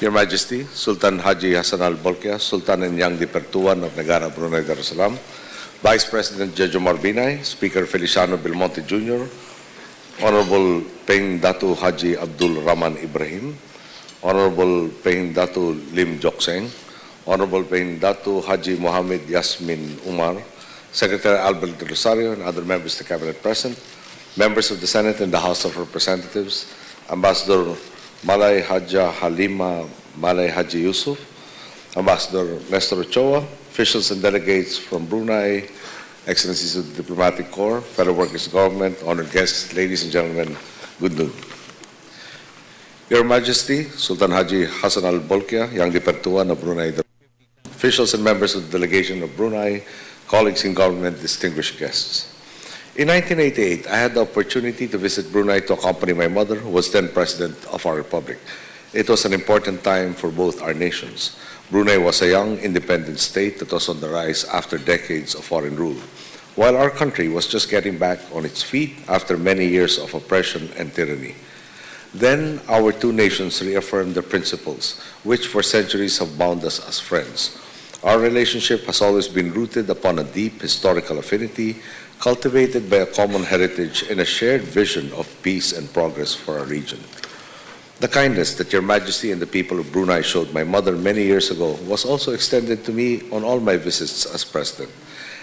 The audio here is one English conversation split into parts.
Your Majesty, Sultan Haji Hassan al-Bolkiah, Sultan and Yang di Pertuan of Negara, Brunei Darussalam, Vice President Jejomar Binay, Speaker Feliciano Belmonte Jr., Honorable Peng Datu Haji Abdul Rahman Ibrahim, Honorable Peng Datu Lim Jokseng, Honorable Peng Datu Haji Mohammed Yasmin Umar, Secretary Albert de Rosario, and other members of the Cabinet present, members of the Senate and the House of Representatives, Ambassador Malay Haja Halima Malay Haji Yusuf, Ambassador Nestor Ochoa, officials and delegates from Brunei, Excellencies of the Diplomatic Corps, fellow workers of government, honored guests, ladies and gentlemen, good noon. Your Majesty, Sultan Haji Hassan al-Bolkiah, Yang di Pertuan of Brunei, officials and members of the delegation of Brunei, colleagues in government, distinguished guests. In 1988, I had the opportunity to visit Brunei to accompany my mother, who was then President of our Republic. It was an important time for both our nations. Brunei was a young, independent state that was on the rise after decades of foreign rule, while our country was just getting back on its feet after many years of oppression and tyranny. Then our two nations reaffirmed the principles which for centuries have bound us as friends. Our relationship has always been rooted upon a deep historical affinity, cultivated by a common heritage and a shared vision of peace and progress for our region. The kindness that Your Majesty and the people of Brunei showed my mother many years ago was also extended to me on all my visits as President.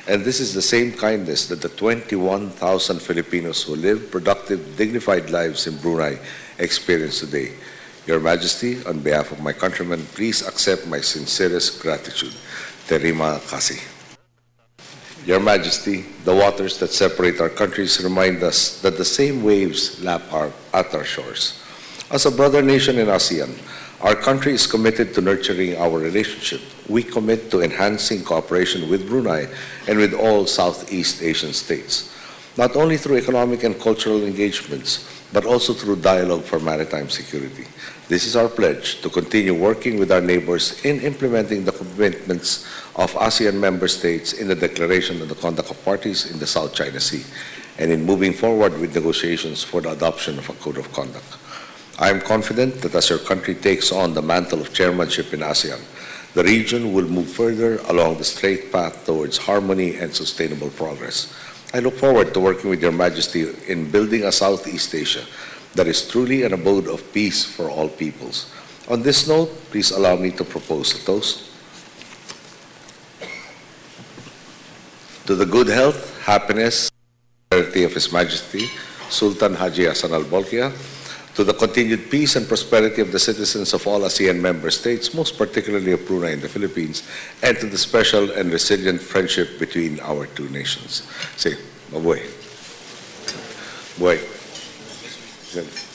And this is the same kindness that the 21,000 Filipinos who live productive, dignified lives in Brunei experience today. Your Majesty, on behalf of my countrymen, please accept my sincerest gratitude. Terima kasih. Your Majesty, the waters that separate our countries remind us that the same waves lap at our shores. As a brother nation in ASEAN, our country is committed to nurturing our relationship. We commit to enhancing cooperation with Brunei and with all Southeast Asian states, not only through economic and cultural engagements, but also through dialogue for maritime security. This is our pledge to continue working with our neighbors in implementing the commitments of ASEAN member states in the Declaration on the Conduct of Parties in the South China Sea, and in moving forward with negotiations for the adoption of a Code of Conduct. I am confident that as your country takes on the mantle of chairmanship in ASEAN, the region will move further along the straight path towards harmony and sustainable progress. I look forward to working with Your Majesty in building a Southeast Asia that is truly an abode of peace for all peoples. On this note, please allow me to propose a toast to the good health, happiness, and prosperity of His Majesty, Sultan Haji Hassan al-Bolkiah, to the continued peace and prosperity of the citizens of all ASEAN member states, most particularly of Brunei and the Philippines, and to the special and resilient friendship between our two nations. Say, mabuhay. Buhay. Good.